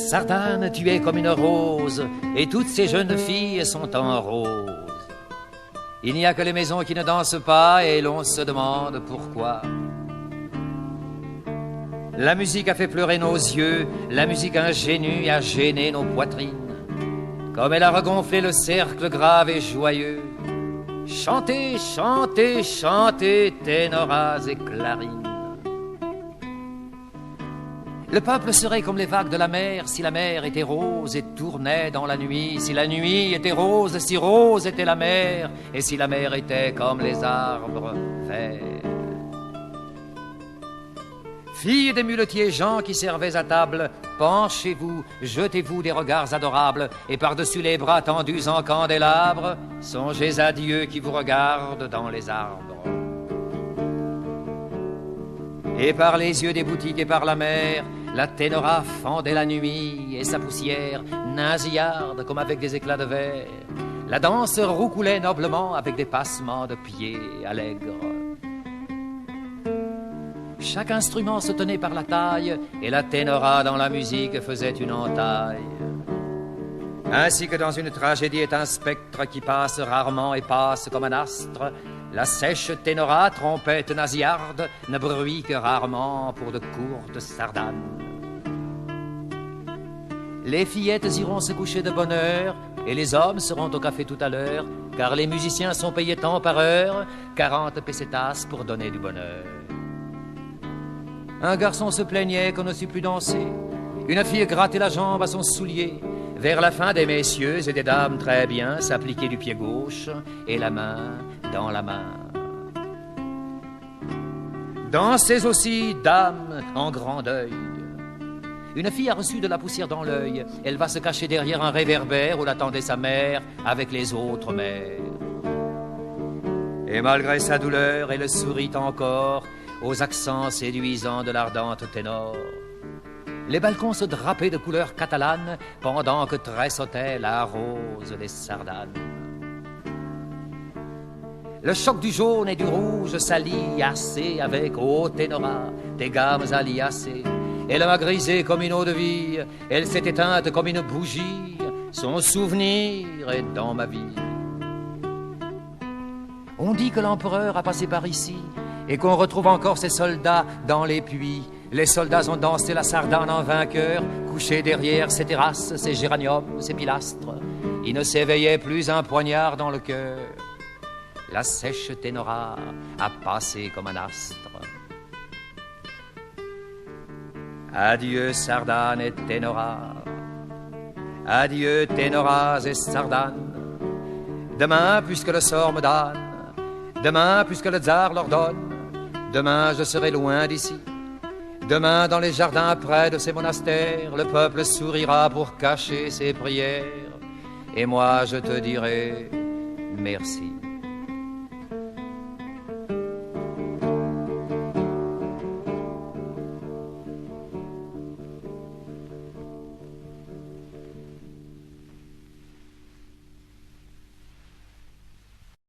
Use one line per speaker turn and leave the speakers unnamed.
Sardane, tu es comme une rose, et toutes ces jeunes filles sont en rose. Il n'y a que les maisons qui ne dansent pas, et l'on se demande pourquoi. La musique a fait pleurer nos yeux, la musique ingénue a gêné nos poitrines. Comme elle a regonflé le cercle grave et joyeux. Chantez, chantez, chantez, ténoras et clarines. Le peuple serait comme les vagues de la mer, si la mer était rose et tournait dans la nuit, si la nuit était rose, si rose était la mer, et si la mer était comme les arbres verts. Filles des muletiers gens qui servaient à table, penchez-vous, jetez-vous des regards adorables, et par-dessus les bras tendus en candélabres, songez à Dieu qui vous regarde dans les arbres. Et par les yeux des boutiques et par la mer, la ténora fendait la nuit et sa poussière, nasillarde comme avec des éclats de verre. La danse roucoulait noblement avec des passements de pieds allègres. Chaque instrument se tenait par la taille et la ténora dans la musique faisait une entaille. Ainsi que dans une tragédie est un spectre qui passe rarement et passe comme un astre, la sèche ténora, trompette nasillarde, ne bruit que rarement pour de courtes sardanes. Les fillettes iront se coucher de bonne heure, et les hommes seront au café tout à l'heure, car les musiciens sont payés tant par heure, 40 pesetas pour donner du bonheur. Un garçon se plaignait qu'on ne sut plus danser, une fille grattait la jambe à son soulier. Vers la fin, des messieurs et des dames très bien s'appliquaient du pied gauche et la main dans la main. Dansez aussi, dames, en grand deuil. Une fille a reçu de la poussière dans l'œil. Elle va se cacher derrière un réverbère où l'attendait sa mère avec les autres mères. Et malgré sa douleur, elle sourit encore aux accents séduisants de l'ardente ténor. Les balcons se drapaient de couleurs catalanes pendant que tressautait la rose des sardanes. Le choc du jaune et du rouge s'allie assez avec ô ténora, des gammes aliasées. Elle m'a grisé comme une eau de vie, elle s'est éteinte comme une bougie, son souvenir est dans ma vie. On dit que l'empereur a passé par ici et qu'on retrouve encore ses soldats dans les puits. Les soldats ont dansé la sardane en vainqueur, couchés derrière ces terrasses, ces géraniums, ces pilastres. Il ne s'éveillait plus un poignard dans le cœur. La sèche ténora a passé comme un astre. Adieu sardane et ténora, adieu ténoras et sardanes. Demain, puisque le sort me donne, demain, puisque le tsar l'ordonne, demain je serai loin d'ici. Demain, dans les jardins près de ces monastères, le peuple sourira pour cacher ses prières. Et moi, je te dirai merci.